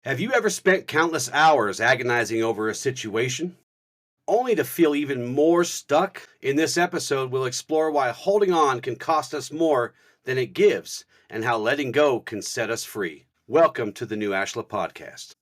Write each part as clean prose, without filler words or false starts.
Have you ever spent countless hours agonizing over a situation, only to feel even more stuck? In this episode, we'll explore why holding on can cost us more than it gives, and how letting go can set us free. Welcome to the new Ashla Podcast.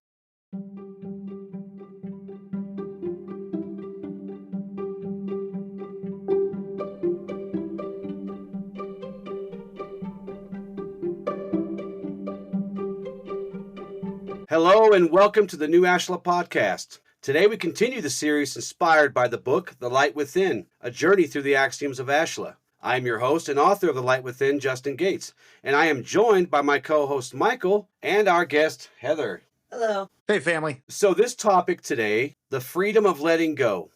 Hello and welcome to the new Ashla Podcast. Today we continue the series inspired by the book, The Light Within, A Journey Through the Axioms of Ashla. I am your host and author of The Light Within, Justin Gates, and I am joined by my co-host Michael and our guest Heather. Hello. Hey, family. So this topic today, the freedom of letting go.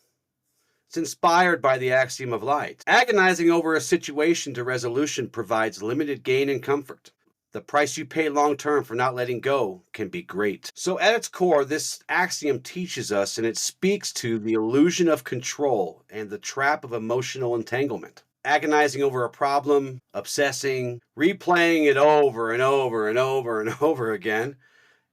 It's inspired by the axiom of light. Agonizing over a situation to resolution provides limited gain and comfort. The price you pay long-term for not letting go can be great. So at its core, this axiom teaches us, and it speaks to the illusion of control and the trap of emotional entanglement. Agonizing over a problem, obsessing, replaying it over and over and over and over again.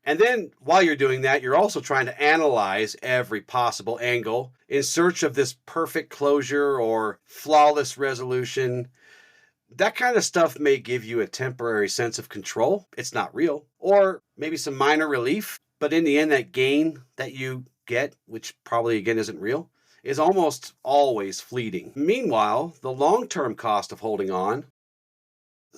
And then while you're doing that, you're also trying to analyze every possible angle in search of this perfect closure or flawless resolution. That kind of stuff may give you a temporary sense of control. It's not real. Or maybe some minor relief. But in the end, that gain that you get, which probably again isn't real, is almost always fleeting. Meanwhile, the long-term cost of holding on,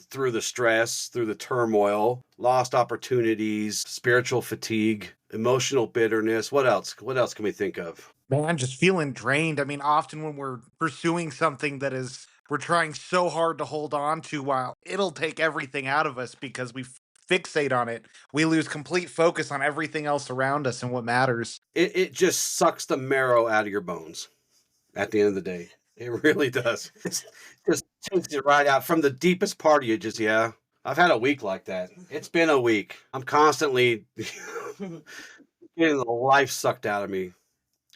through the stress, through the turmoil, lost opportunities, spiritual fatigue, emotional bitterness. What else? What else can we think of? Man, just feeling drained. I mean, often when we're pursuing something we're trying so hard to hold on to, while it'll take everything out of us because we fixate on it, we lose complete focus on everything else around us and what matters. It just sucks the marrow out of your bones at the end of the day. It really does. Just takes it right out from the deepest part of you. Yeah. I've had a week like that. It's been a week. I'm constantly getting the life sucked out of me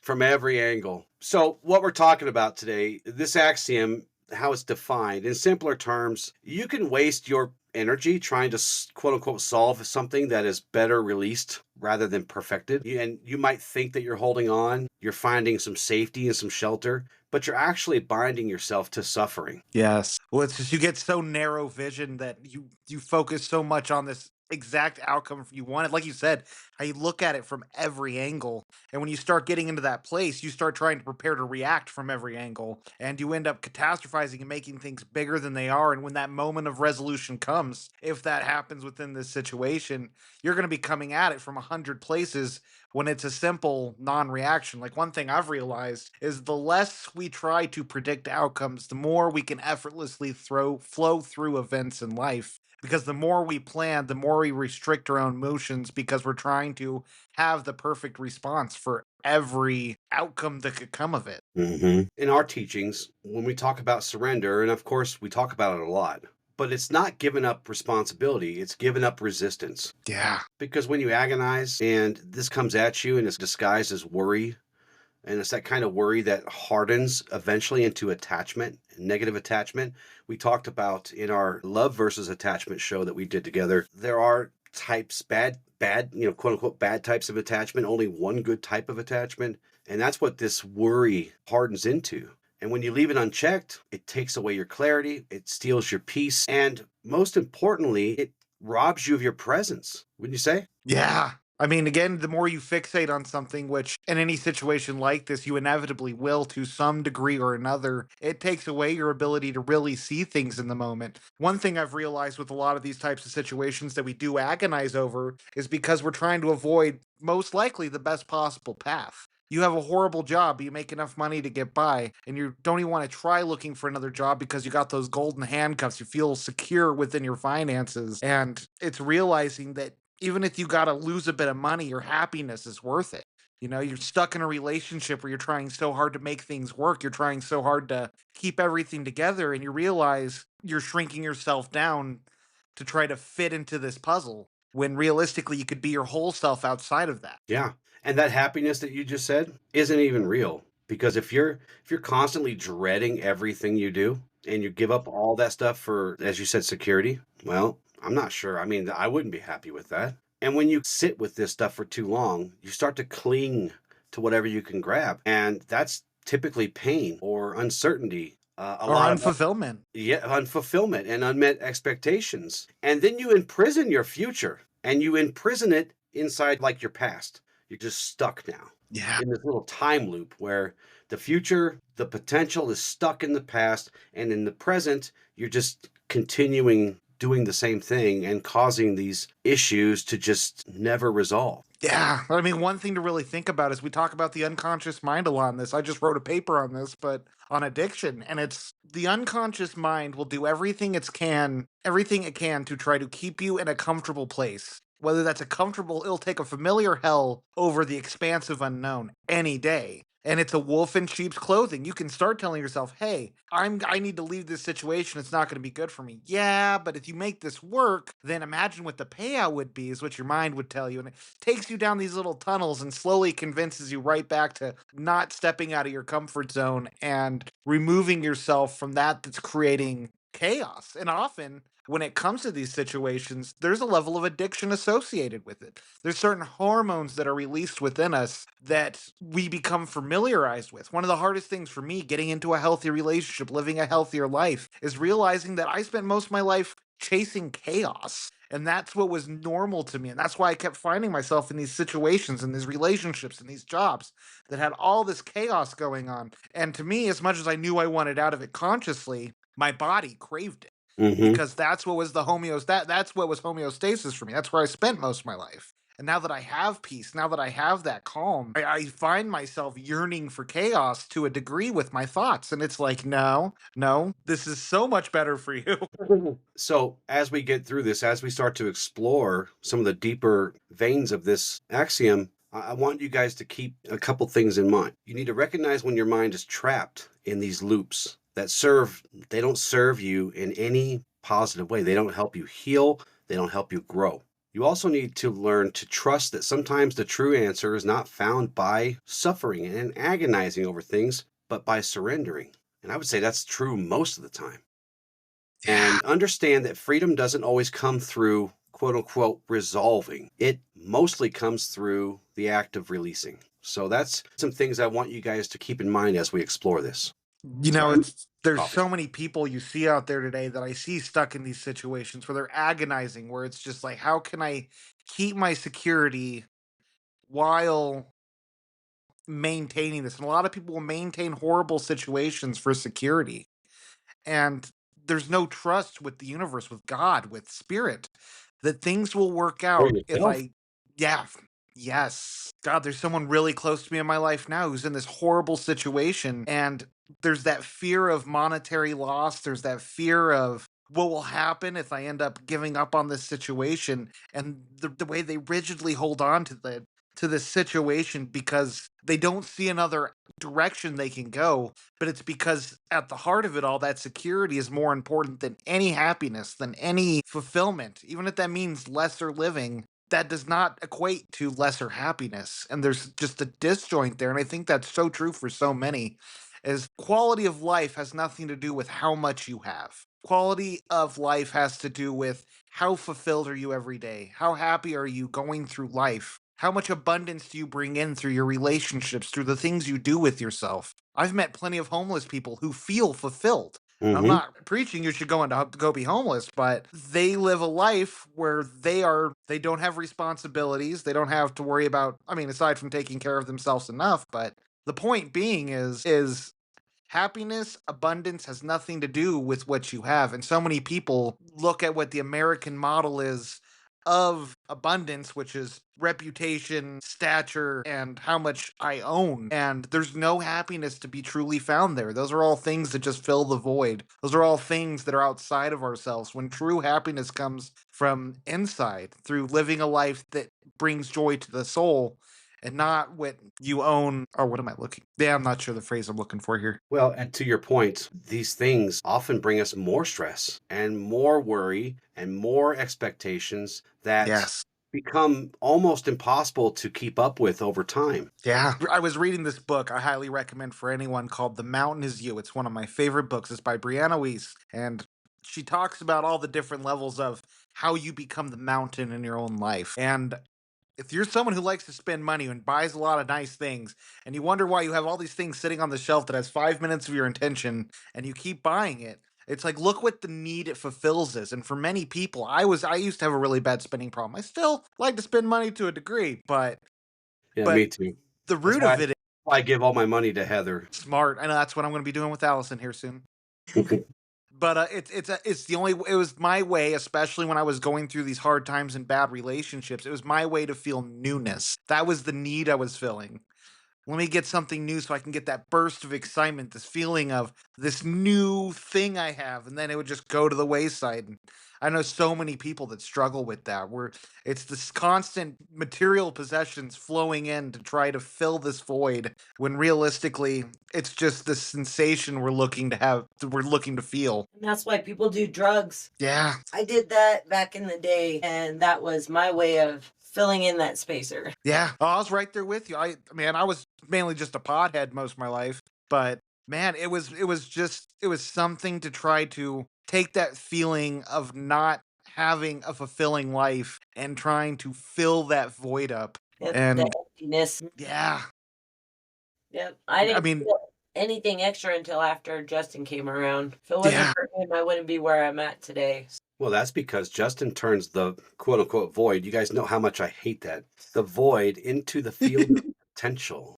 from every angle. So what we're talking about today, this axiom, how it's defined in simpler terms, you can waste your energy trying to quote unquote solve something that is better released rather than perfected. And you might think that you're holding on, you're finding some safety and some shelter, but you're actually binding yourself to suffering. Yes. Well, it's just you get so narrow vision that you focus so much on this exact outcome you wanted. Like you said, how you look at it from every angle. And when you start getting into that place, you start trying to prepare to react from every angle. And you end up catastrophizing and making things bigger than they are. And when that moment of resolution comes, if that happens within this situation, you're going to be coming at it from 100 places when it's a simple non-reaction. Like, one thing I've realized is the less we try to predict outcomes, the more we can effortlessly flow through events in life. Because the more we plan, the more we restrict our own motions, because we're trying to have the perfect response for every outcome that could come of it. In our teachings, when we talk about surrender, and of course we talk about it a lot, but it's not giving up responsibility, it's giving up resistance. Yeah. Because when you agonize and this comes at you and it's disguised as worry, and it's that kind of worry that hardens eventually into attachment, negative attachment. We talked about in our love versus attachment show that we did together. There are types, bad, quote unquote, bad types of attachment, only one good type of attachment. And that's what this worry hardens into. And when you leave it unchecked, it takes away your clarity, it steals your peace, and most importantly, it robs you of your presence, wouldn't you say? Yeah. I mean, again, the more you fixate on something, which in any situation like this, you inevitably will to some degree or another, it takes away your ability to really see things in the moment. One thing I've realized with a lot of these types of situations that we do agonize over is because we're trying to avoid most likely the best possible path. You have a horrible job, but you make enough money to get by, and you don't even want to try looking for another job because you got those golden handcuffs. You feel secure within your finances. And it's realizing that even if you got to lose a bit of money, your happiness is worth it. You know, you're stuck in a relationship where you're trying so hard to make things work. You're trying so hard to keep everything together, and you realize you're shrinking yourself down to try to fit into this puzzle when realistically you could be your whole self outside of that. Yeah. And that happiness that you just said isn't even real. Because if you're constantly dreading everything you do and you give up all that stuff for, as you said, security, well, I'm not sure. I mean, I wouldn't be happy with that. And when you sit with this stuff for too long, you start to cling to whatever you can grab. And that's typically pain or uncertainty, a Or lot of unfulfillment. unfulfillment and unmet expectations. And then you imprison your future and you imprison it inside like your past. You're just stuck now Yeah. in this little time loop where the future, the potential is stuck in the past, and in the present, you're just continuing doing the same thing and causing these issues to just never resolve. Yeah. I mean, one thing to really think about is we talk about the unconscious mind a lot in this. I just wrote a paper on this, but on addiction. And it's the unconscious mind will do everything it can to try to keep you in a comfortable place. Whether that's it'll take a familiar hell over the expansive unknown any day. And it's a wolf in sheep's clothing. You can start telling yourself, hey, I need to leave this situation. It's not going to be good for me. Yeah, but if you make this work, then imagine what the payout would be, is what your mind would tell you. And it takes you down these little tunnels and slowly convinces you right back to not stepping out of your comfort zone and removing yourself from that's creating chaos. And often, when it comes to these situations, there's a level of addiction associated with it. There's certain hormones that are released within us that we become familiarized with. One of the hardest things for me getting into a healthy relationship, living a healthier life, is realizing that I spent most of my life chasing chaos. And that's what was normal to me. And that's why I kept finding myself in these situations, in these relationships, in these jobs that had all this chaos going on. And to me, as much as I knew I wanted out of it consciously, my body craved it, Hmm. because that's what was homeostasis for me. That's where I spent most of my life. And now that I have peace, now that I have that calm, I find myself yearning for chaos to a degree with my thoughts. And it's like, no, no, this is so much better for you. So, as we get through this, as we start to explore some of the deeper veins of this axiom, I want you guys to keep a couple things in mind. You need to recognize when your mind is trapped in these loops they don't serve you in any positive way. They don't help you heal, they don't help you grow. You also need to learn to trust that sometimes the true answer is not found by suffering and agonizing over things, but by surrendering. And I would say that's true most of the time. Yeah. And understand that freedom doesn't always come through quote unquote resolving. It mostly comes through the act of releasing. So that's some things I want you guys to keep in mind as we explore this. You know, Sorry, there's coffee. so many people you see out there today that I see stuck in these situations where they're agonizing, where it's just like, how can I keep my security while maintaining this? And a lot of people will maintain horrible situations for security. And there's no trust with the universe, with God, with spirit, that things will work Or out if yourself. yeah, yes. God, there's someone really close to me in my life now who's in this horrible situation. And there's that fear of monetary loss. There's that fear of what will happen if I end up giving up on this situation. And the way they rigidly hold on to this situation because they don't see another direction they can go, but it's because at the heart of it all, that security is more important than any happiness, than any fulfillment. Even if that means lesser living, that does not equate to lesser happiness. And there's just a disjoint there. And I think that's so true for so many, is quality of life has nothing to do with how much you have. Quality of life has to do with how fulfilled are you every day? How happy are you going through life? How much abundance do you bring in through your relationships, through the things you do with yourself? I've met plenty of homeless people who feel fulfilled. I'm Hmm. not preaching you should go be homeless, but they live a life where they don't have responsibilities. They don't have to worry about, I mean, aside from taking care of themselves enough, but the point being is happiness, abundance has nothing to do with what you have. And so many people look at what the American model is of abundance, which is reputation, stature, and how much I own. And there's no happiness to be truly found there. Those are all things that just fill the void. Those are all things that are outside of ourselves, when true happiness comes from inside through living a life that brings joy to the soul and not what you own. Or what am I looking? Yeah, I'm not sure the phrase I'm looking for here. Well, and to your point, these things often bring us more stress and more worry and more expectations that Yes. become almost impossible to keep up with over time. Yeah. I was reading this book I highly recommend for anyone called The Mountain Is You. It's one of my favorite books. It's by Brianna Weiss. And she talks about all the different levels of how you become the mountain in your own life. And if you're someone who likes to spend money and buys a lot of nice things, and you wonder why you have all these things sitting on the shelf that has 5 minutes of your attention and you keep buying it, it's like, look what the need it fulfills is. And for many people, I used to have a really bad spending problem. I still like to spend money to a degree, Yeah, but me too. the That's root why of it is I give all my money to Heather. smart. I know that's what I'm going to be doing with Allison here soon. But it's the only, it was my way, especially when I was going through these hard times and bad relationships. It was my way to feel newness. That was the need I was filling. Let me get something new so I can get that burst of excitement, this feeling of this new thing I have, and then it would just go to the wayside. And I know so many people that struggle with that, where it's this constant material possessions flowing in to try to fill this void, when realistically, it's just the sensation we're looking to feel. And that's why people do drugs. Yeah. I did that back in the day, and that was my way of filling in that spacer. Yeah. Oh, I was right there with you. Man, I was mainly just a pothead most of my life, but man, it was something to try to take that feeling of not having a fulfilling life and trying to fill that void up. Yep, the And emptiness. yeah, Yep. I I didn't mean, feel anything extra until after Justin came around. If it wasn't yeah, for him, I wouldn't be where I'm at today. Well, that's because Justin turns the quote unquote void. You guys know how much I hate that. The void into the field of potential.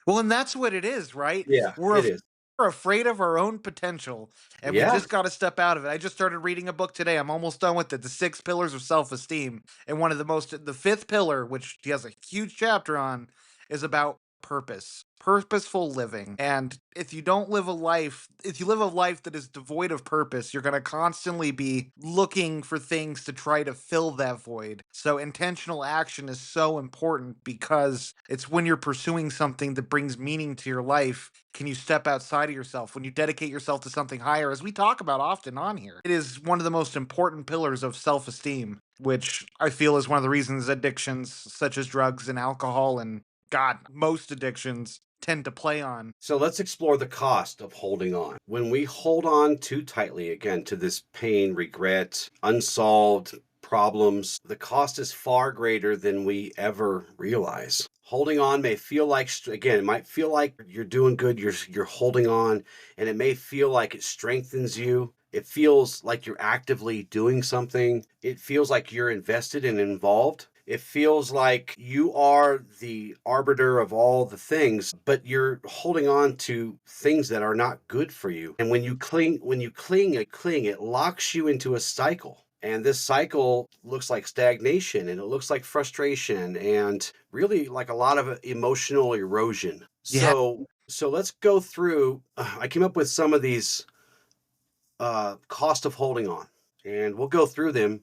well, and that's what it is, right? Yeah, We're it is. we're afraid of our own potential, and we Yeah. just got to step out of it. I just started reading a book today. I'm almost done with it. The 6 pillars of self-esteem. And the fifth pillar, which he has a huge chapter on, is about purpose, purposeful living. And if you live a life that is devoid of purpose, you're going to constantly be looking for things to try to fill that void. So intentional action is so important, because it's when you're pursuing something that brings meaning to your life. Can you step outside of yourself when you dedicate yourself to something higher, as we talk about often on here? It is one of the most important pillars of self-esteem, which I feel is one of the reasons addictions such as drugs and alcohol, and God, most addictions, tend to play on. So let's explore the cost of holding on. When we hold on too tightly, again, to this pain, regret, unsolved problems, the cost is far greater than we ever realize. Holding on may feel like, again, it might feel like you're doing good, you're holding on, and it may feel like it strengthens you. It feels like you're actively doing something. It feels like you're invested and involved. It feels like you are the arbiter of all the things, but you're holding on to things that are not good for you. And when you cling, it locks you into a cycle. And this cycle looks like stagnation, and it looks like frustration, and really like a lot of emotional erosion. Yeah. So let's go through. I came up with some of these cost of holding on, and we'll go through them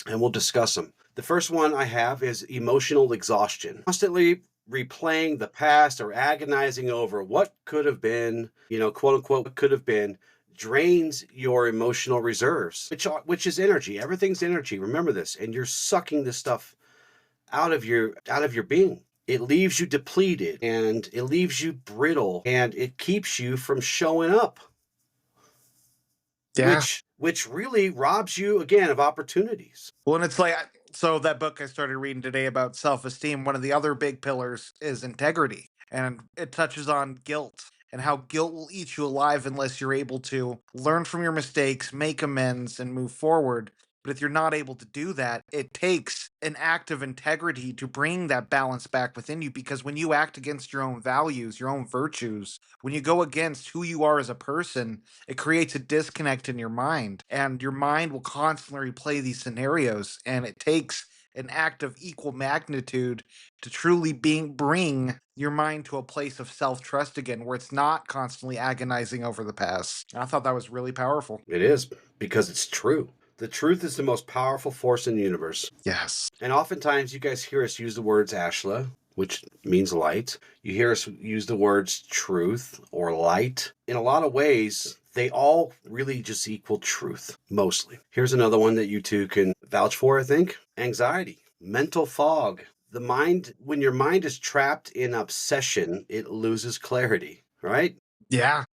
and we'll discuss them. The first one I have is emotional exhaustion. Constantly replaying the past or agonizing over what could have been, quote unquote, what could have been, drains your emotional reserves, which is energy. Everything's energy. Remember this, and you're sucking this stuff out of your being. It leaves you depleted, and it leaves you brittle, and it keeps you from showing up. Yeah. Which really robs you again of opportunities. Well, and it's like, so that book I started reading today about self-esteem, one of the other big pillars is integrity. And it touches on guilt and how guilt will eat you alive unless you're able to learn from your mistakes, make amends, and move forward. But if you're not able to do that, it takes an act of integrity to bring that balance back within you. Because when you act against your own values, your own virtues, when you go against who you are as a person, it creates a disconnect in your mind. And your mind will constantly replay these scenarios. And it takes an act of equal magnitude to truly bring your mind to a place of self-trust again, where it's not constantly agonizing over the past. I thought that was really powerful. It is, because it's true. The truth is the most powerful force in the universe. Yes. And oftentimes you guys hear us use the words Ashla, which means light. You hear us use the words truth or light. In a lot of ways, they all really just equal truth, mostly. Here's another one that you two can vouch for, I think. Anxiety, mental fog. When your mind is trapped in obsession, it loses clarity, right? Yeah.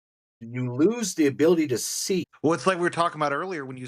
You lose the ability to see. Well, it's like we were talking about earlier. When you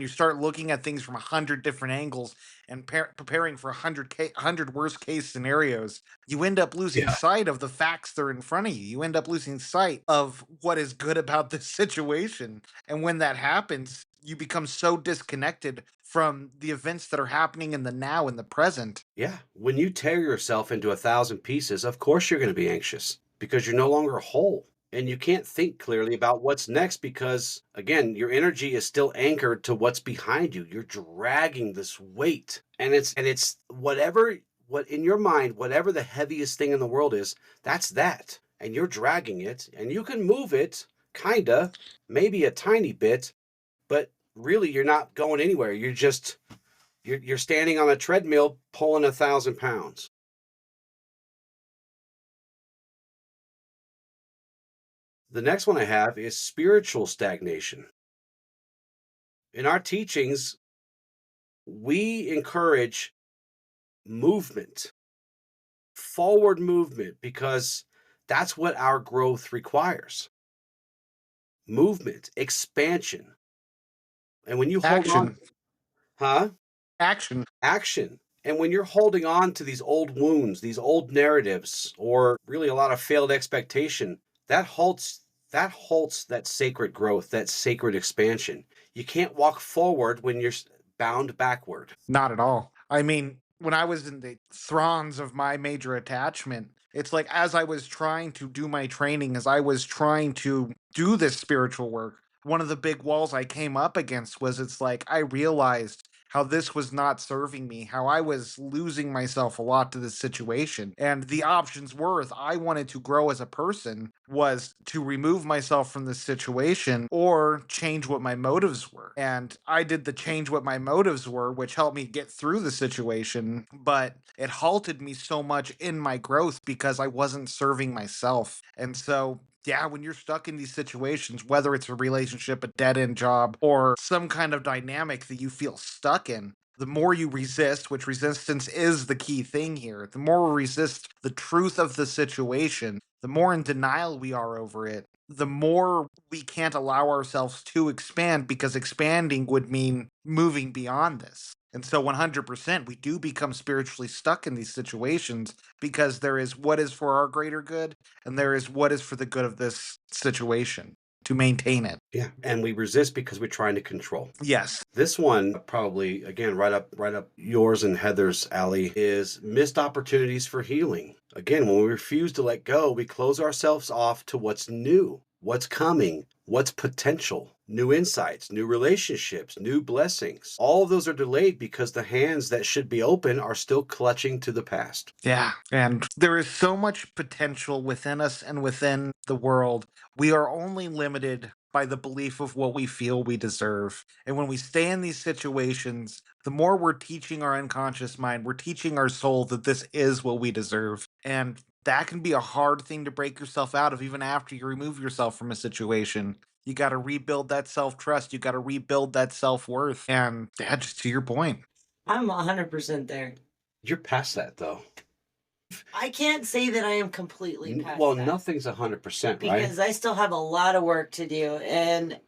start looking at things from 100 different angles and preparing for 100 worst case scenarios, you end up losing Yeah. sight of the facts that are in front of you. You end up losing sight of what is good about this situation. And when that happens, you become so disconnected from the events that are happening in the now, in the present. Yeah. When you tear yourself into 1,000 pieces, of course you're going to be anxious because you're no longer whole. And you can't think clearly about what's next because, again, your energy is still anchored to what's behind you. You're dragging this weight. And it's whatever, what in your mind, whatever the heaviest thing in the world is, that's that. And you're dragging it and you can move it, kinda, maybe a tiny bit, but really you're not going anywhere. You're standing on a treadmill pulling 1,000 pounds. The next one I have is spiritual stagnation. In our teachings, we encourage movement, forward movement, because that's what our growth requires. Movement, expansion. And when you hold on, Action. huh? Action. Action. And when you're holding on to these old wounds, these old narratives, or really a lot of failed expectation, that halts that sacred growth, that sacred expansion. You can't walk forward when you're bound backward. Not at all. I mean, when I was in the thrones of my major attachment, it's like as I was trying to do my training, as I was trying to do this spiritual work, one of the big walls I came up against was it's like I realized how this was not serving me, how I was losing myself a lot to this situation. And the options were, if I wanted to grow as a person, was to remove myself from this situation or change what my motives were. And I did the change what my motives were, which helped me get through the situation, but it halted me so much in my growth because I wasn't serving myself. And so yeah, when you're stuck in these situations, whether it's a relationship, a dead end job, or some kind of dynamic that you feel stuck in, the more you resist, which resistance is the key thing here, the more we resist the truth of the situation, the more in denial we are over it, the more we can't allow ourselves to expand because expanding would mean moving beyond this. And so 100%, we do become spiritually stuck in these situations because there is what is for our greater good and there is what is for the good of this situation to maintain it. Yeah. And we resist because we're trying to control. Yes. This one, probably again, right up yours and Heather's alley, is missed opportunities for healing. Again, when we refuse to let go, we close ourselves off to what's new, what's coming, what's potential, new insights, new relationships, new blessings. All of those are delayed because the hands that should be open are still clutching to the past. Yeah. And there is so much potential within us and within the world. We are only limited by the belief of what we feel we deserve. And when we stay in these situations, the more we're teaching our unconscious mind, we're teaching our soul that this is what we deserve. And that can be a hard thing to break yourself out of even after you remove yourself from a situation. You got to rebuild that self trust. You got to rebuild that self worth. And yeah, just to your point. I'm 100% there. You're past that, though. I can't say that I am completely past Well, that nothing's 100%, right? because I still have a lot of work to do, and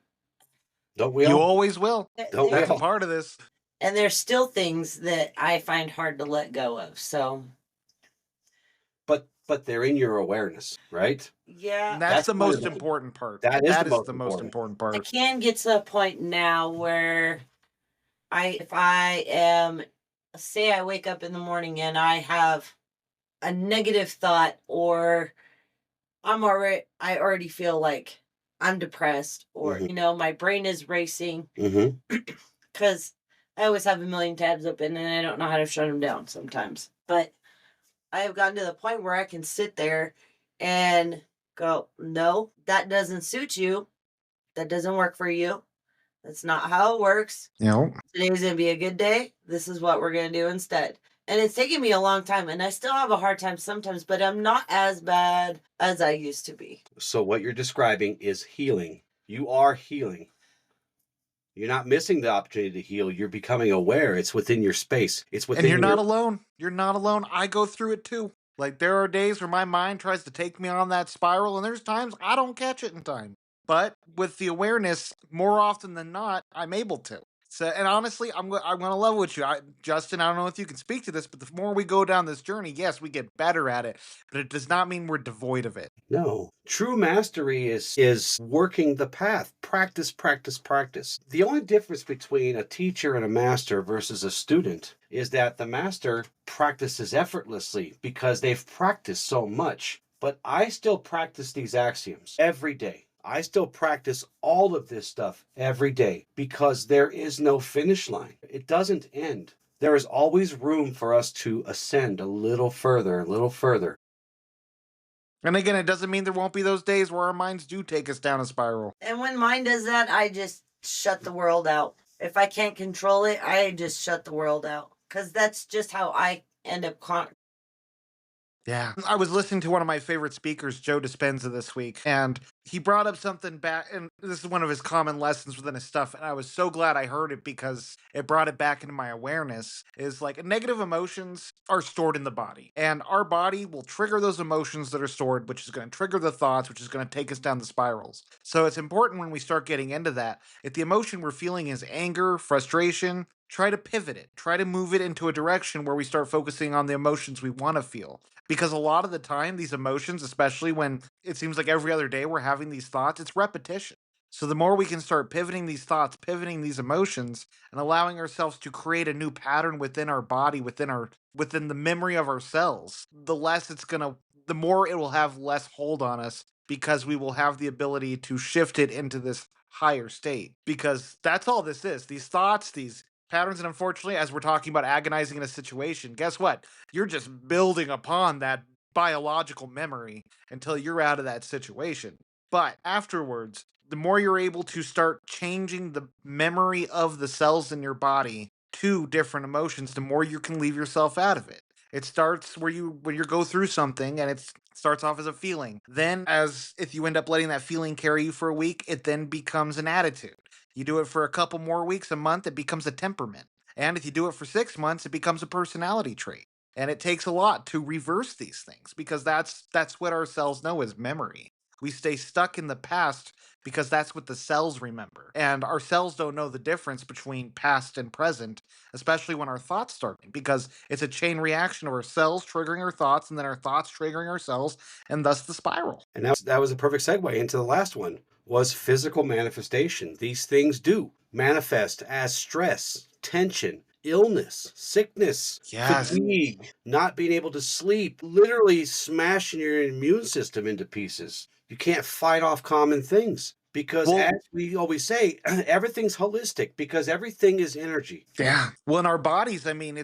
Don't we You all? always will. Don't we That's a all? part of this. and there's still things that I find hard to let go of. So But they're in your awareness, right? yeah, That's the kind of most the- important part. that is That the is most the most important. important I part. can get to a point now where if I am, say I wake up in the morning and I have a negative thought, or I already feel like I'm depressed, or Mhm. my brain is racing Mm-hmm. because I always have a million tabs open and I don't know how to shut them down sometimes. But I have gotten to the point where I can sit there and go, no, that doesn't suit you. That doesn't work for you. That's not how it works. You know, Today's going to be a good day. This is what we're going to do instead. And it's taken me a long time, and I still have a hard time sometimes, but I'm not as bad as I used to be. So what you're describing is healing. You are healing. You're not missing the opportunity to heal. You're becoming aware. It's within your space. It's and within you're not your. alone. You're not alone. I go through it too. Like, there are days where my mind tries to take me on that spiral, and there's times I don't catch it in time. But with the awareness, more often than not, I'm able to. So, and honestly, I'm gonna level with you, Justin. I don't know if you can speak to this, but the more we go down this journey, yes, we get better at it, but it does not mean we're devoid of it. No. True mastery is working the path. Practice, practice, practice. The only difference between a teacher and a master versus a student is that the master practices effortlessly because they've practiced so much. But I still practice these axioms every day. I still practice all of this stuff every day because there is no finish line. It doesn't end. There is always room for us to ascend a little further, a little further. And again, it doesn't mean there won't be those days where our minds do take us down a spiral. And when mine does that, I just shut the world out. If I can't control it, I just shut the world out. Because that's just how I end up Yeah. I was listening to one of my favorite speakers, Joe Dispenza, this week, and he brought up something back, and this is one of his common lessons within his stuff, and I was so glad I heard it because it brought it back into my awareness, is like negative emotions are stored in the body, and our body will trigger those emotions that are stored, which is going to trigger the thoughts, which is going to take us down the spirals. So it's important when we start getting into that, if the emotion we're feeling is anger, frustration, try to pivot it, try to move it into a direction where we start focusing on the emotions we want to feel. Because a lot of the time, these emotions, especially when it seems like every other day we're having these thoughts, it's repetition. So the more we can start pivoting these thoughts, pivoting these emotions, and allowing ourselves to create a new pattern within our body, within the memory of our cells, the more it will have less hold on us because we will have the ability to shift it into this higher state. Because that's all this is. These thoughts, these patterns, and unfortunately, as we're talking about agonizing in a situation, guess what? You're just building upon that biological memory until you're out of that situation. But afterwards, the more you're able to start changing the memory of the cells in your body to different emotions, the more you can leave yourself out of it. It starts where you go through something and it starts off as a feeling. Then as if you end up letting that feeling carry you for a week, it then becomes an attitude. You do it for a couple more weeks, a month, it becomes a temperament. And if you do it for 6 months, it becomes a personality trait. And it takes a lot to reverse these things because that's what our cells know as memory. We stay stuck in the past because that's what the cells remember. And our cells don't know the difference between past and present, especially when our thoughts start, because it's a chain reaction of our cells triggering our thoughts and then our thoughts triggering our cells, and thus the spiral. And that was a perfect segue into the last one, was physical manifestation. These things do manifest as stress, tension, illness, sickness, Yes. fatigue, not being able to sleep, literally smashing your immune system into pieces. You can't fight off common things because, Well, as we always say, everything's holistic because everything is energy. yeah. Well, in our bodies, I mean,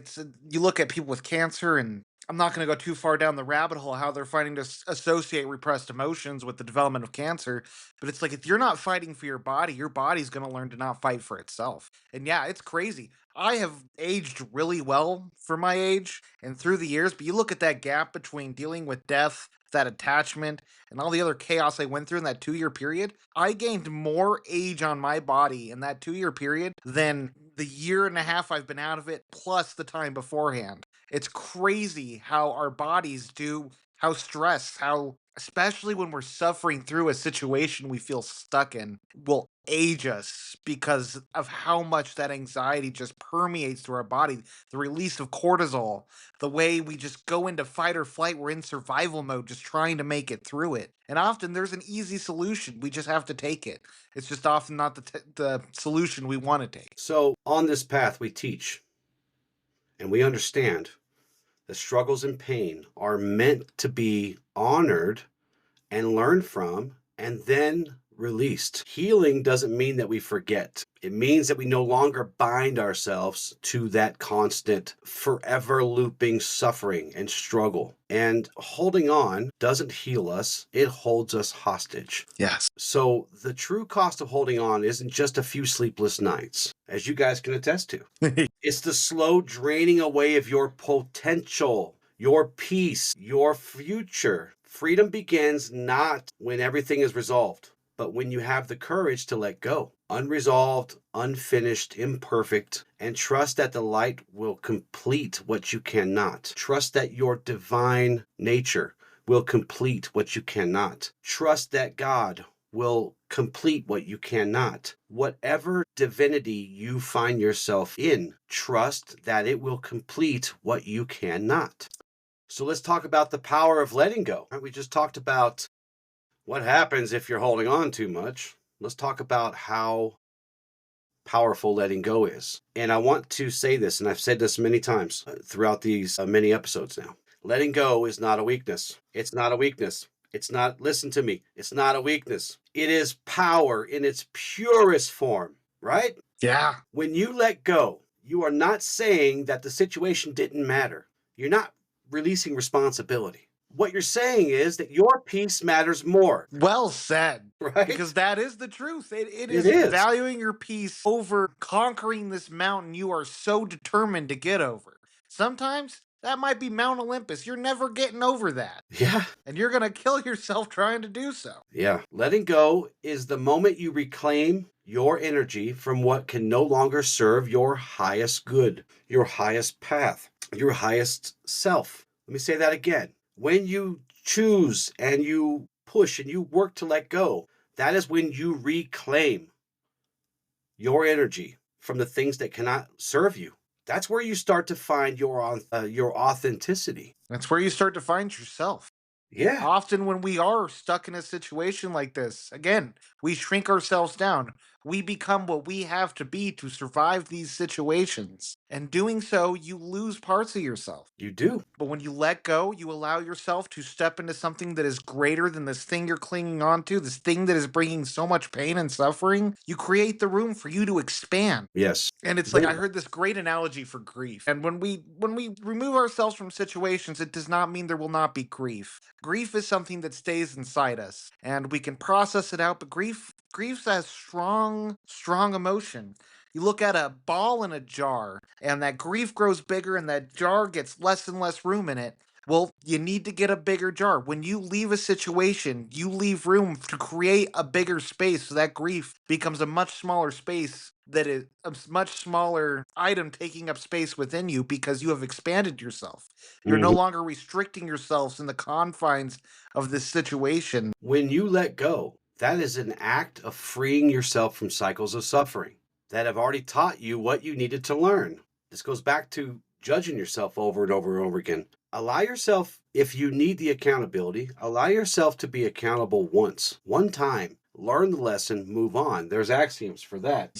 you look at people with cancer, and I'm not going to go too far down the rabbit hole how they're fighting to associate repressed emotions with the development of cancer. But it's like if you're not fighting for your body's going to learn to not fight for itself. And yeah, it's crazy. I have aged really well for my age and through the years, but you look at that gap between dealing with death, that attachment, and all the other chaos I went through in that 2 year period, I gained more age on my body in that 2 year period than the year and a half I've been out of it, plus the time beforehand. It's crazy how our bodies do, how stress, how, especially when we're suffering through a situation we feel stuck in, will age us because of how much that anxiety just permeates through our body. The release of cortisol, the way we just go into fight or flight, we're in survival mode, just trying to make it through it. And often there's an easy solution. We just have to take it. It's just often not the solution we want to take. So, on this path, we teach and we understand that struggles and pain are meant to be honored and learned from and then released. Healing doesn't mean that we forget. It means that we no longer bind ourselves to that constant, forever looping suffering and struggle. And holding on doesn't heal us, it holds us hostage. Yes. So the true cost of holding on isn't just a few sleepless nights, as you guys can attest to. It's the slow draining away of your potential, your peace, your future. Freedom begins not when everything is resolved. but when you have the courage to let go, unresolved, unfinished, imperfect, and trust that the light will complete what you cannot. Trust that your divine nature will complete what you cannot. Trust that God will complete what you cannot. Whatever divinity you find yourself in, trust that it will complete what you cannot. So let's talk about the power of letting go. We just talked about what happens if you're holding on too much. Let's talk about how powerful letting go is. And I want to say this, and I've said this many times throughout these many episodes now. Letting go is not a weakness. It's not a weakness. It's not, listen to me, it's not a weakness. It is power in its purest form, right? Yeah. When you let go, you are not saying that the situation didn't matter. You're not releasing responsibility. What you're saying is that your peace matters more, Well said. right? Because that is the truth. It It is is. valuing your peace over conquering this mountain you are so determined to get over. Sometimes that might be Mount Olympus. You're never getting over that. Yeah. And you're going to kill yourself trying to do so. Yeah. Letting go is the moment you reclaim your energy from what can no longer serve your highest good, your highest path, your highest self. Let me say that again. When you choose and you push and you work to let go, that is when you reclaim your energy from the things that cannot serve you. That's where you start to find your authenticity. That's where you start to find yourself. Yeah. Often, when we are stuck in a situation like this, again, we shrink ourselves down. We become what we have to be to survive these situations. And doing so, you lose parts of yourself. You do. But when you let go, you allow yourself to step into something that is greater than this thing you're clinging on to, this thing that is bringing so much pain and suffering. You create the room for you to expand. Yes. And it's like I heard this great analogy for grief. And when we remove ourselves from situations, it does not mean there will not be grief. Grief is something that stays inside us, and we can process it out, but grief's a strong emotion. You look at a ball in a jar, and that grief grows bigger and that jar gets less and less room in it. Well, you need to get a bigger jar. When you leave a situation, you leave room to create a bigger space so that grief becomes a much smaller space, that is a much smaller item taking up space within you because you have expanded yourself. You're no Mhm. longer restricting yourselves in the confines of this situation. When you let go, that is an act of freeing yourself from cycles of suffering that have already taught you what you needed to learn. This goes back to judging yourself over and over and over again. Allow yourself, if you need the accountability, allow yourself to be accountable once, one time. Learn the lesson, move on. There's axioms for that.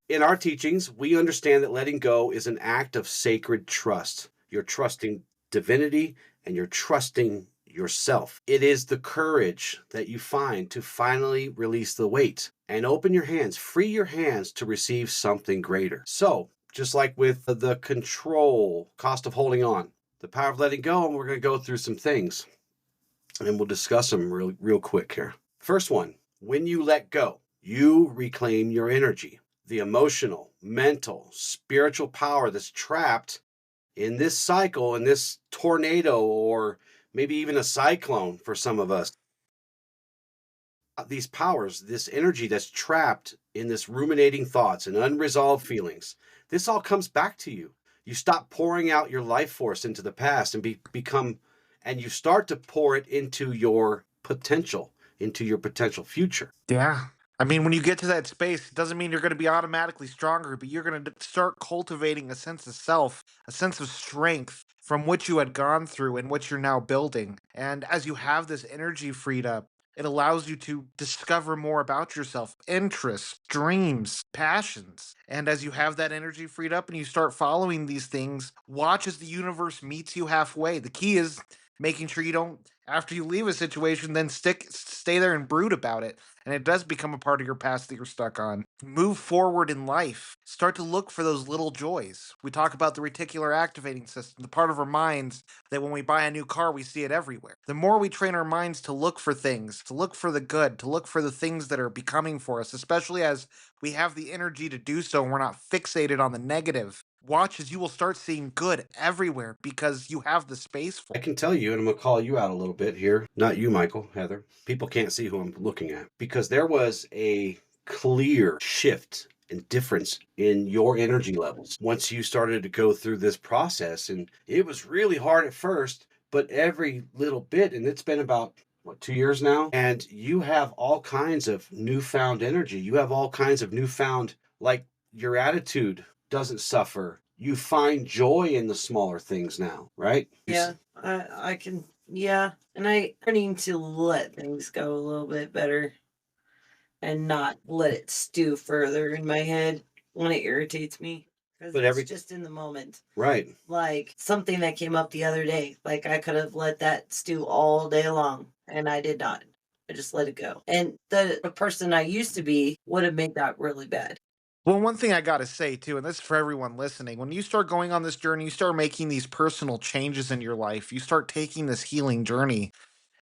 In our teachings, we understand that letting go is an act of sacred trust. You're trusting divinity and you're trusting yourself. It is the courage that you find to finally release the weight and open your hands, free your hands to receive something greater. So, just like with the control cost of holding on, the power of letting go, and we're going to go through some things and we'll discuss them real quick here. First one, when you let go, you reclaim your energy, the emotional, mental, spiritual power that's trapped in this cycle, in this tornado, or maybe even a cyclone for some of us. These powers, this energy that's trapped in this ruminating thoughts and unresolved feelings, this all comes back to you. You stop pouring out your life force into the past and and you start to pour it into your potential future. Yeah. I mean, when you get to that space, it doesn't mean you're going to be automatically stronger, but you're going to start cultivating a sense of self, a sense of strength from what you had gone through and what you're now building. And as you have this energy freed up, it allows you to discover more about yourself, interests, dreams, passions. And as you have that energy freed up and you start following these things, watch as the universe meets you halfway. The key is making sure you don't, after you leave a situation, then stay there and brood about it, and it does become a part of your past that you're stuck on. Move forward in life. Start to look for those little joys. We talk about the reticular activating system, the part of our minds that when we buy a new car, we see it everywhere. The more we train our minds to look for things, to look for the good, to look for the things that are becoming for us, especially as we have the energy to do so and we're not fixated on the negative, watch as you will start seeing good everywhere because you have the space for I it. can tell you, and I'm going to call you out a little bit here. Not you, Michael, Heather. People can't see who I'm looking at because there was a clear shift and difference in your energy levels once you started to go through this process. And it was really hard at first, but every little bit, and it's been about 2 years now, and you have all kinds of newfound energy. You have all kinds of newfound, like your attitude doesn't suffer. You find joy in the smaller things now, right? Yeah, I can. Yeah, and I learning to let things go a little bit better and not let it stew further in my head when it irritates me because But it's just in the moment. right. Like something that came up the other day, like I could have let that stew all day long, and I did not. I just let it go. And the person I used to be would have made that really bad. Well, one thing I got to say too, and this is for everyone listening, when you start going on this journey, you start making these personal changes in your life, you start taking this healing journey.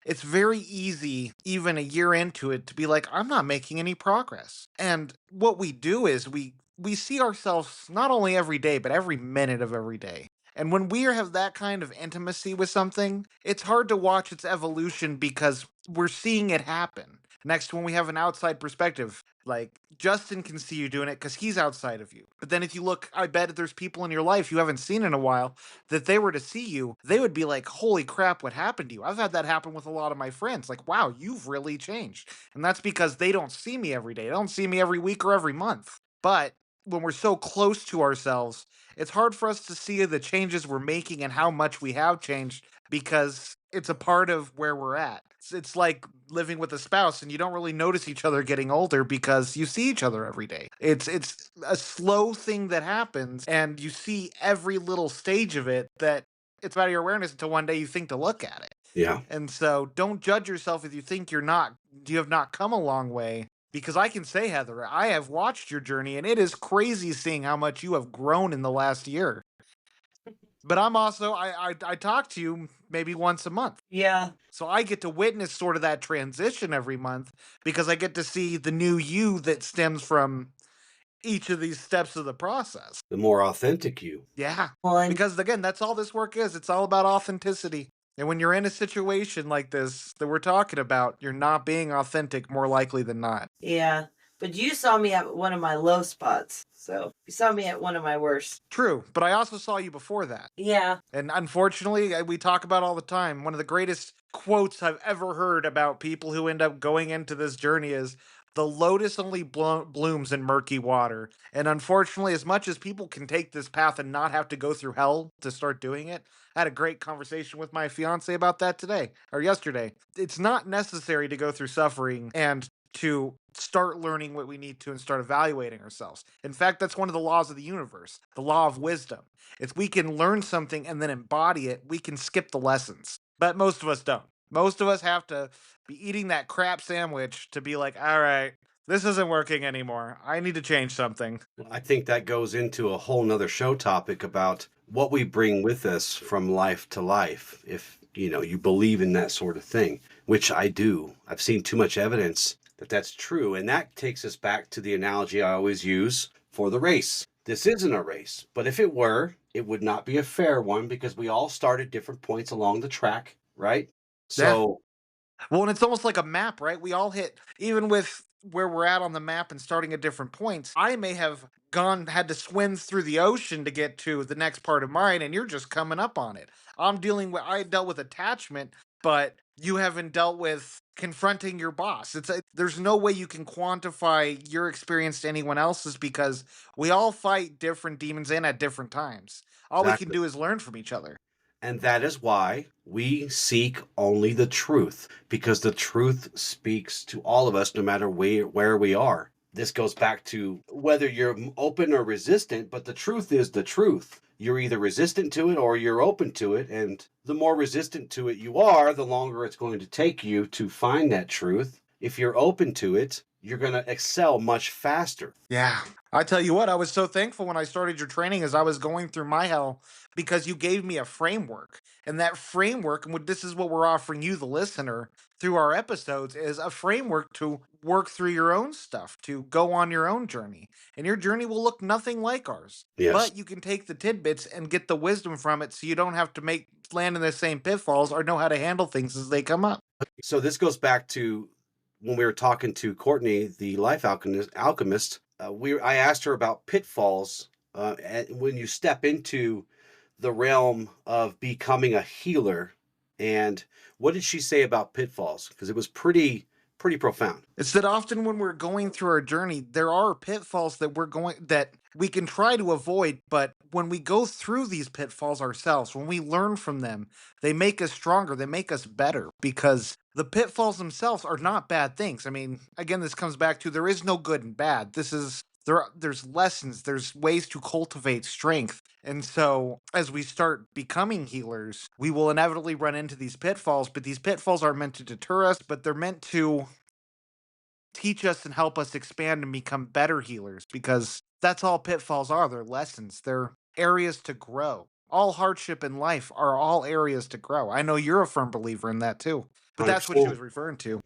It's very easy, even a year into it, to be like, I'm not making any progress. And what we do is we see ourselves not only every day, but every minute of every day. And when we have that kind of intimacy with something, it's hard to watch its evolution because we're seeing it happen. Next, when we have an outside perspective, like Justin can see you doing it because he's outside of you. But then if you look, I bet there's people in your life you haven't seen in a while that they were to see you, they would be like, holy crap, what happened to you? I've had that happen with a lot of my friends. Like, wow, you've really changed. And that's because they don't see me every day. They don't see me every week or every month. But when we're so close to ourselves, it's hard for us to see the changes we're making and how much we have changed because it's a part of where we're at. It's like living with a spouse and you don't really notice each other getting older because you see each other every day. It's a slow thing that happens and you see every little stage of it that it's out of your awareness until one day you think to look at it. Yeah. And so don't judge yourself if you think you have not come a long way. Because I can say, Heather, I have watched your journey and it is crazy seeing how much you have grown in the last year. But I'm also I talk to you maybe once a month. Yeah. So I get to witness sort of that transition every month because I get to see the new you that stems from each of these steps of the process. The more authentic you. Yeah. Well, and Because again, that's all this work is. It's all about authenticity. And when you're in a situation like this that we're talking about, you're not being authentic more likely than not. yeah, but you saw me at one of my low spots. So you saw me at one of my worst. True, but I also saw you before that. Yeah. And unfortunately, we talk about all the time. One of the greatest quotes I've ever heard about people who end up going into this journey is the lotus only blooms in murky water. And unfortunately, as much as people can take this path and not have to go through hell to start doing it, I had a great conversation with my fiance about that today or yesterday. It's not necessary to go through suffering and to start learning what we need to and start evaluating ourselves. In fact, that's one of the laws of the universe, the law of wisdom. If we can learn something and then embody it, we can skip the lessons. But most of us don't. Most of us have to be eating that crap sandwich to be like, all right, this isn't working anymore. I need to change something. I think that goes into a whole nother show topic about what we bring with us from life to life. If, you believe in that sort of thing, which I do. I've seen too much evidence that that's true. And that takes us back to the analogy I always use for the race. This isn't a race, but if it were, it would not be a fair one because we all start at different points along the track, right? So, Well, and it's almost like a map, right? We all hit, even with where we're at on the map and starting at different points. I may have had to swim through the ocean to get to the next part of mine, and you're just coming up on it. I dealt with attachment, but you haven't dealt with confronting your boss. There's no way you can quantify your experience to anyone else's because we all fight different demons in at different times. All we can exactly. do is learn from each other. And that is why we seek only the truth, because the truth speaks to all of us no matter where we are. This goes back to whether you're open or resistant, but the truth is the truth. You're either resistant to it or you're open to it. And the more resistant to it you are, the longer it's going to take you to find that truth. if you're open to it, you're going to excel much faster. Yeah. I tell you what, I was so thankful when I started your training as I was going through my hell because you gave me a framework. And that framework, and this is what we're offering you, the listener, through our episodes, is a framework to work through your own stuff, to go on your own journey. And your journey will look nothing like ours. Yes. But you can take the tidbits and get the wisdom from it so you don't have to land in the same pitfalls or know how to handle things as they come up. So this goes back to when we were talking to Courtney, the life alchemist. I asked her about pitfalls when you step into the realm of becoming a healer, and what did she say about pitfalls? Because it was pretty profound. It's that often when we're going through our journey, there are pitfalls that we can try to avoid, but when we go through these pitfalls ourselves, when we learn from them, they make us stronger, they make us better, because the pitfalls themselves are not bad things. I mean, again, this comes back to there is no good and bad. There's lessons, there's ways to cultivate strength. And so as we start becoming healers, we will inevitably run into these pitfalls, but these pitfalls aren't meant to deter us, but they're meant to teach us and help us expand and become better healers, because that's all pitfalls are. They're lessons. They're areas to grow. All hardship in life are all areas to grow. I know you're a firm believer in that too, but that's what she was referring to.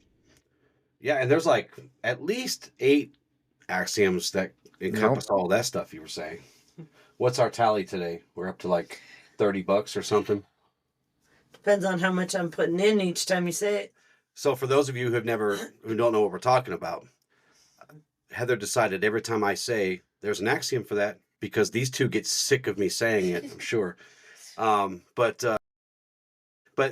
Yeah, and there's like at least 8 axioms that encompass all that stuff you were saying. What's our tally today? We're up to like $30 or something. Depends on how much I'm putting in each time you say it. So for those of you who don't know what we're talking about, Heather decided every time I say there's an axiom for that, because these two get sick of me saying it, I'm sure. But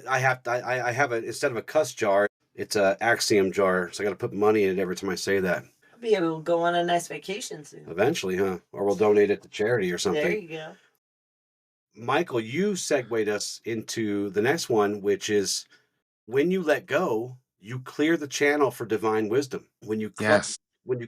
I have instead of a cuss jar, it's a axiom jar. So I got to put money in it every time I say that. I'll be able to go on a nice vacation soon. Eventually, huh? Or we'll donate it to charity or something. There you go. Michael, you segued us into the next one, which is when you let go, you clear the channel for divine wisdom. When you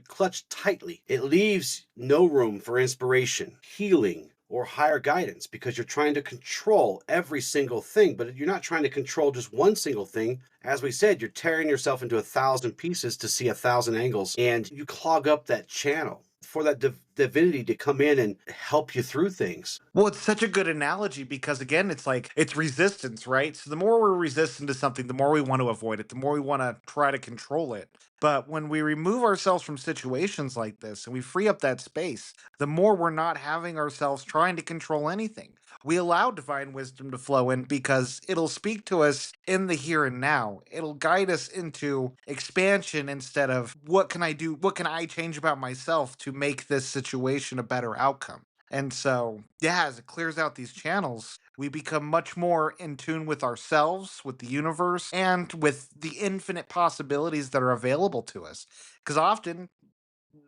clutch tightly, it leaves no room for inspiration, healing, or higher guidance, because you're trying to control every single thing, but you're not trying to control just one single thing. As we said, you're tearing yourself into 1,000 pieces to see 1,000 angles, and you clog up that channel for that divinity to come in and help you through things. Well, it's such a good analogy because, again, it's resistance, right? So the more we're resistant to something, the more we want to avoid it, the more we want to try to control it. But when we remove ourselves from situations like this and we free up that space, the more we're not having ourselves trying to control anything. We allow divine wisdom to flow in because it'll speak to us in the here and now. It'll guide us into expansion instead of what can I do? What can I change about myself to make this situation a better outcome? And so, yeah, as it clears out these channels, we become much more in tune with ourselves, with the universe, and with the infinite possibilities that are available to us. Because often,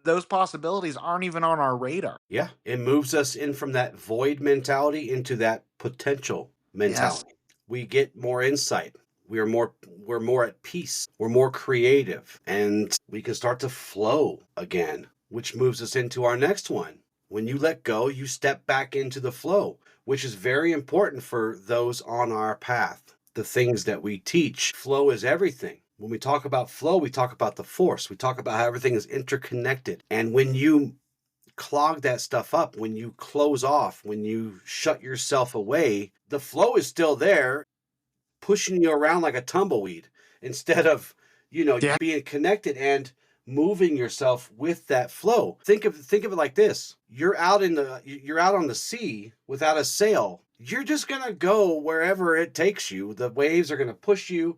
those possibilities aren't even on our radar. Yeah, it moves us in from that void mentality into that potential mentality. Yes. We get more insight. We're more at peace. We're more creative, and we can start to flow again, which moves us into our next one. When you let go, you step back into the flow, which is very important for those on our path. The things that we teach, flow is everything. When we talk about flow, we talk about the force. We talk about how everything is interconnected. And when you clog that stuff up, when you close off, when you shut yourself away, the flow is still there, pushing you around like a tumbleweed instead of, being connected and moving yourself with that flow. Think of it like this. You're out on the sea without a sail. You're just going to go wherever it takes you. The waves are going to push you.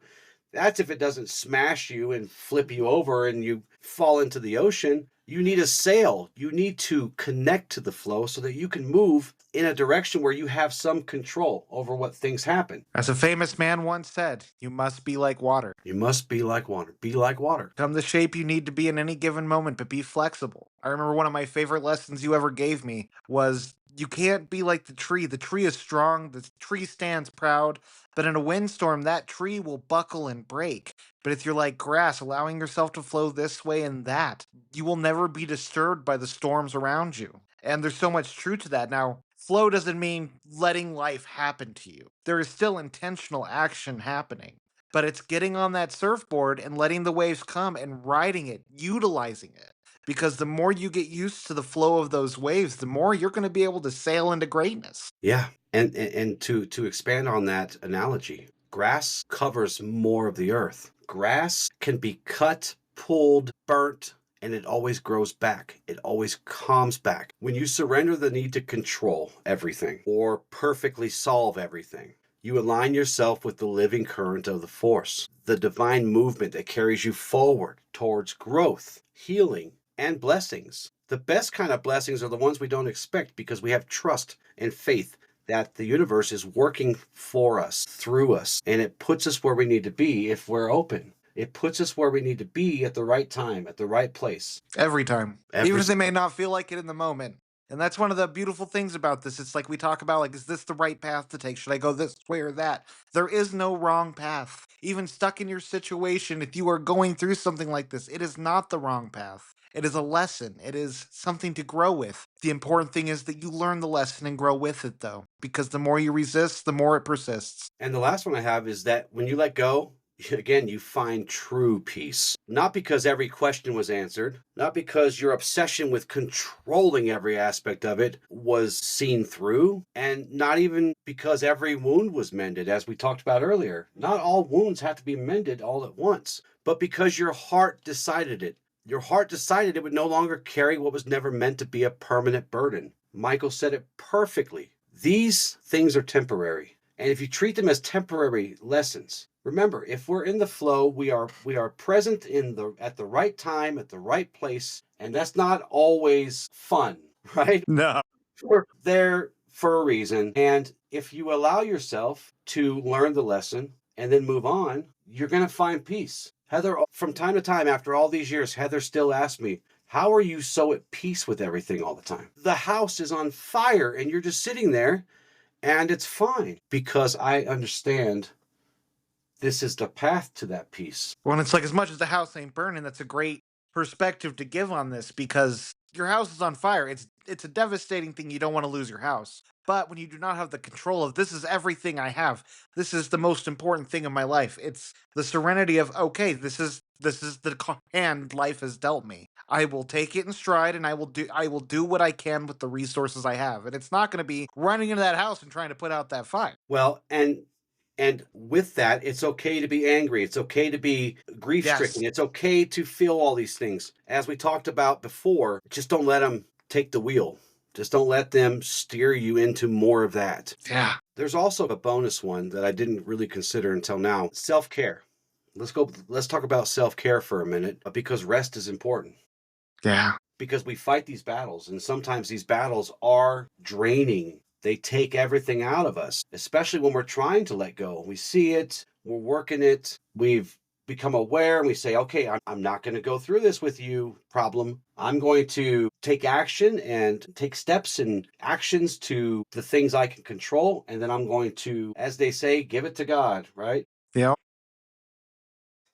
That's if it doesn't smash you and flip you over and you fall into the ocean. You need a sail. You need to connect to the flow so that you can move in a direction where you have some control over what things happen. As a famous man once said, you must be like water. You must be like water. Be like water. Become the shape you need to be in any given moment, but be flexible. I remember one of my favorite lessons you ever gave me was you can't be like the tree. The tree is strong. The tree stands proud. But in a windstorm, that tree will buckle and break. But if you're like grass, allowing yourself to flow this way and that, you will never be disturbed by the storms around you. And there's so much truth to that. Now, flow doesn't mean letting life happen to you. There is still intentional action happening. but it's getting on that surfboard and letting the waves come and riding it, utilizing it. Because the more you get used to the flow of those waves, the more you're going to be able to sail into greatness. Yeah. And to expand on that analogy, grass covers more of the earth. Grass can be cut, pulled, burnt, and it always grows back. It always calms back. When you surrender the need to control everything or perfectly solve everything, you align yourself with the living current of the force, the divine movement that carries you forward towards growth, healing, and blessings. The best kind of blessings are the ones we don't expect because we have trust and faith that the universe is working for us, through us, and it puts us where we need to be if we're open. It puts us where we need to be at the right time, at the right place. Every time. Every Even if they may not feel like it in the moment. And that's one of the beautiful things about this. It's like we talk about, like, is this the right path to take? Should I go this way or that? There is no wrong path. Even stuck in your situation, if you are going through something like this, it is not the wrong path. It is a lesson. It is something to grow with. The important thing is that you learn the lesson and grow with it, though, because the more you resist, the more it persists. And the last one I have is that when you let go, again, you find true peace. Not because every question was answered, not because your obsession with controlling every aspect of it was seen through, and not even because every wound was mended, as we talked about earlier. Not all wounds have to be mended all at once, but because your heart decided it. Your heart decided it would no longer carry what was never meant to be a permanent burden. Michael said it perfectly. These things are temporary. And if you treat them as temporary lessons, remember, if we're in the flow, we are present at the right time, at the right place, and that's not always fun, right? No. We're there for a reason. And if you allow yourself to learn the lesson and then move on, you're going to find peace. Heather, from time to time, after all these years, Heather still asks me, how are you so at peace with everything all the time? The house is on fire and you're just sitting there and it's fine because I understand this is the path to that peace. Well, it's like, as much as the house ain't burning, that's a great perspective to give on this, because your house is on fire. It's a devastating thing. You don't want to lose your house. But when you do not have the control of, this is everything I have, this is the most important thing in my life, it's the serenity of, okay, this is the hand life has dealt me. I will take it in stride, and I will do what I can with the resources I have. And it's not going to be running into that house and trying to put out that fire. Well, and with that, it's okay to be angry. It's okay to be grief-stricken. Yes. It's okay to feel all these things. As we talked about before, just don't let them take the wheel. Just don't let them steer you into more of that. Yeah. There's also a bonus one that I didn't really consider until now. Self-care. Let's talk about self-care for a minute, because rest is important. Yeah. Because we fight these battles, and sometimes these battles are draining. They take everything out of us, especially when we're trying to let go. We see it, we're working it, we've become aware, and we say, okay, I'm not going to go through this with you, problem. I'm going to take action and take steps and actions to the things I can control, and then I'm going to, as they say, give it to God, right? Yeah.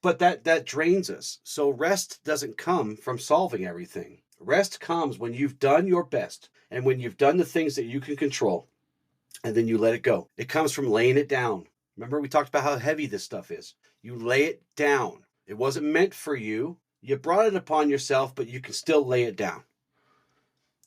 But that drains us. So rest doesn't come from solving everything. Rest comes when you've done your best and when you've done the things that you can control, and then you let it go. It comes from laying it down. Remember, we talked about how heavy this stuff is. You lay it down. It wasn't meant for you. You brought it upon yourself, but you can still lay it down.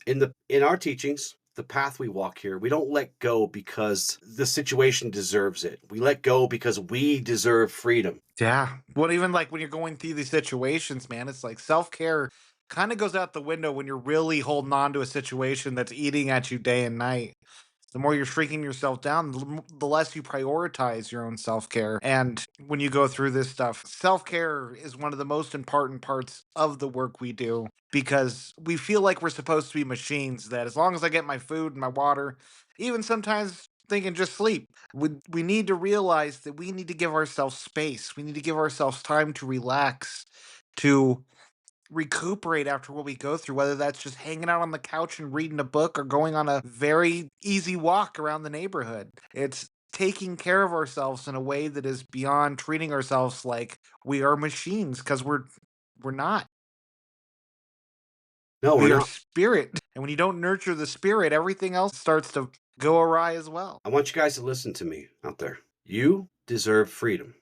In our teachings, the path we walk here, we don't let go because the situation deserves it. We let go because we deserve freedom. Yeah. Well, even like when you're going through these situations, man, it's like self-care kind of goes out the window when you're really holding on to a situation that's eating at you day and night. The more you're shrinking yourself down, the less you prioritize your own self-care. And when you go through this stuff, self-care is one of the most important parts of the work we do, because we feel like we're supposed to be machines that, as long as I get my food and my water, even sometimes thinking just sleep, we need to realize that we need to give ourselves space. We need to give ourselves time to relax, to recuperate after what we go through, whether that's just hanging out on the couch and reading a book or going on a very easy walk around the neighborhood. It's taking care of ourselves in a way that is beyond treating ourselves like we are machines, because we're not. No, We we're are not. spirit. And when you don't nurture the spirit, everything else starts to go awry as well. I want you guys to listen to me out there. You deserve freedom.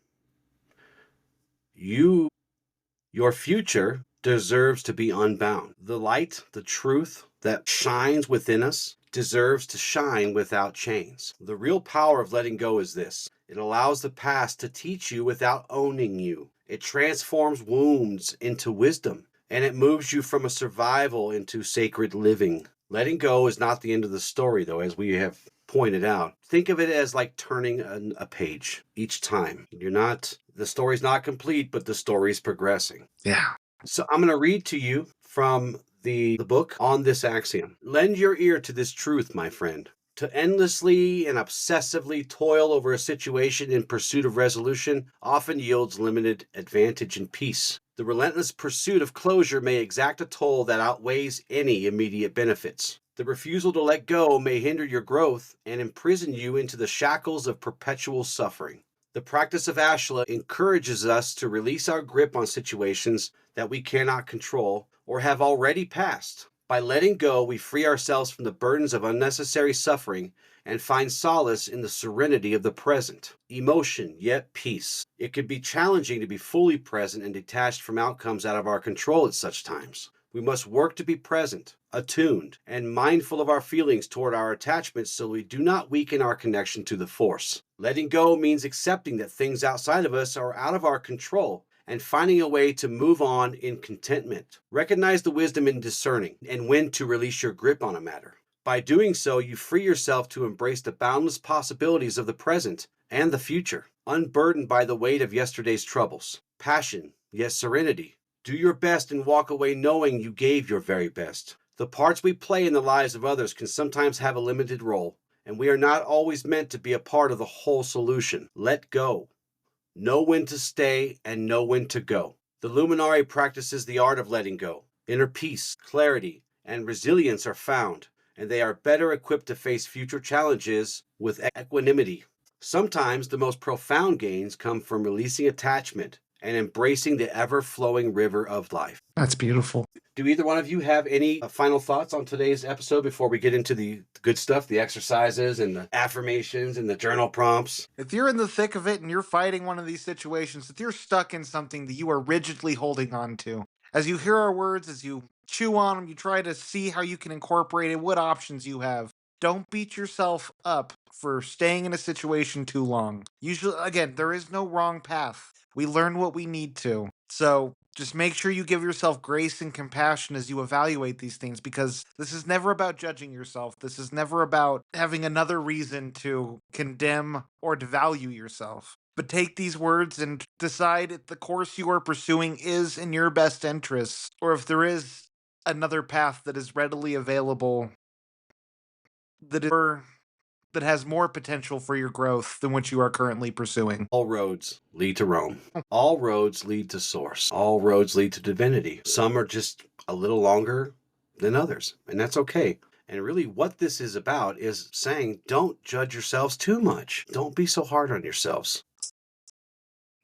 Your future deserves to be unbound. The light, the truth that shines within us deserves to shine without chains. The real power of letting go is this: it allows the past to teach you without owning you. It transforms wounds into wisdom, and it moves you from a survival into sacred living. Letting go is not the end of the story, though, as we have pointed out. Think of it as like turning a page each time. The story's not complete, but the story's progressing. Yeah. So I'm going to read to you from the book on this axiom. Lend your ear to this truth, my friend. To endlessly and obsessively toil over a situation in pursuit of resolution often yields limited advantage and peace. The relentless pursuit of closure may exact a toll that outweighs any immediate benefits. The refusal to let go may hinder your growth and imprison you into the shackles of perpetual suffering. The practice of Ashla encourages us to release our grip on situations that we cannot control or have already passed. By letting go, we free ourselves from the burdens of unnecessary suffering and find solace in the serenity of the present. Emotion, yet peace. It can be challenging to be fully present and detached from outcomes out of our control at such times. We must work to be present, attuned, and mindful of our feelings toward our attachments so we do not weaken our connection to the force. Letting go means accepting that things outside of us are out of our control and finding a way to move on in contentment. Recognize the wisdom in discerning and when to release your grip on a matter. By doing so, you free yourself to embrace the boundless possibilities of the present and the future, unburdened by the weight of yesterday's troubles. Passion, yet serenity. Do your best and walk away knowing you gave your very best. The parts we play in the lives of others can sometimes have a limited role, and we are not always meant to be a part of the whole solution. Let go. Know when to stay and know when to go. The luminary practices the art of letting go. Inner peace, clarity, and resilience are found, and they are better equipped to face future challenges with equanimity. Sometimes the most profound gains come from releasing attachment and embracing the ever-flowing river of life. That's beautiful. Do either one of you have any final thoughts on today's episode before we get into the good stuff, the exercises and the affirmations and the journal prompts? If you're in the thick of it and you're fighting one of these situations, if you're stuck in something that you are rigidly holding on to, as you hear our words, as you chew on them, you try to see how you can incorporate it, what options you have. Don't beat yourself up for staying in a situation too long. Usually, again, there is no wrong path. We learn what we need to. So just make sure you give yourself grace and compassion as you evaluate these things, because this is never about judging yourself. This is never about having another reason to condemn or devalue yourself. But take these words and decide if the course you are pursuing is in your best interests, or if there is another path that is readily available that has more potential for your growth than what you are currently pursuing. All roads lead to Rome. All roads lead to source. All roads lead to divinity. Some are just a little longer than others, and that's okay. And really what this is about is saying, don't judge yourselves too much. Don't be so hard on yourselves.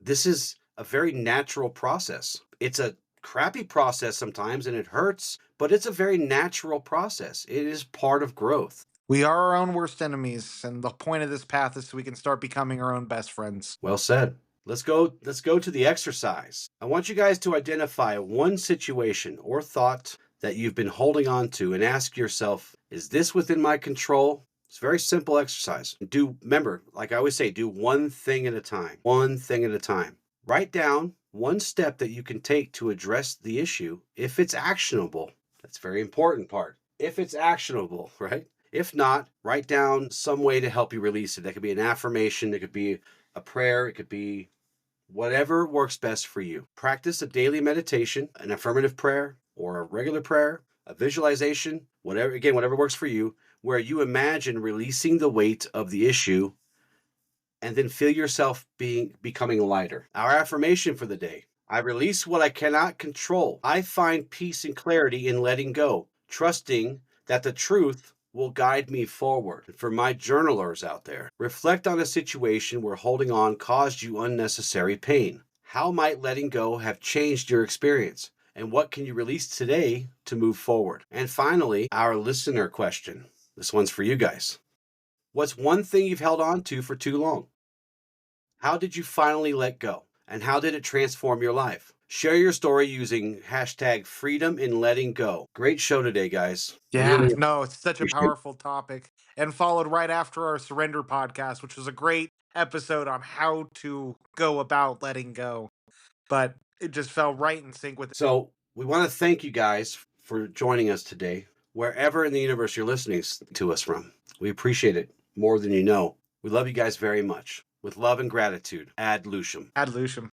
This is a very natural process. It's a crappy process sometimes, and it hurts, but it's a very natural process. It is part of growth. We are our own worst enemies, and the point of this path is so we can start becoming our own best friends. Well said. Let's go to the exercise. I want you guys to identify one situation or thought that you've been holding on to and ask yourself, is this within my control? It's a very simple exercise. Remember, like I always say, do one thing at a time. One thing at a time. Write down one step that you can take to address the issue if it's actionable. That's a very important part. If it's actionable, right? If not, write down some way to help you release it. That could be an affirmation, it could be a prayer, it could be whatever works best for you. Practice a daily meditation, an affirmative prayer, or a regular prayer, a visualization, whatever works for you, where you imagine releasing the weight of the issue and then feel yourself becoming lighter. Our affirmation for the day: I release what I cannot control. I find peace and clarity in letting go, trusting that the truth will guide me forward. For my journalers out there, reflect on a situation where holding on caused you unnecessary pain. How might letting go have changed your experience? And what can you release today to move forward? And finally, our listener question. This one's for you guys. What's one thing you've held on to for too long? How did you finally let go? And how did it transform your life? Share your story using hashtag freedom in letting go. Great show today, guys. Yeah, Really no, it's such a appreciate it. powerful topic, and followed right after our surrender podcast, which was a great episode on how to go about letting go. But it just fell right in sync with So we want to thank you guys for joining us today, wherever in the universe you're listening to us from. We appreciate it more than you know. We love you guys very much. With love and gratitude, Ad Lucium. Ad Lucium.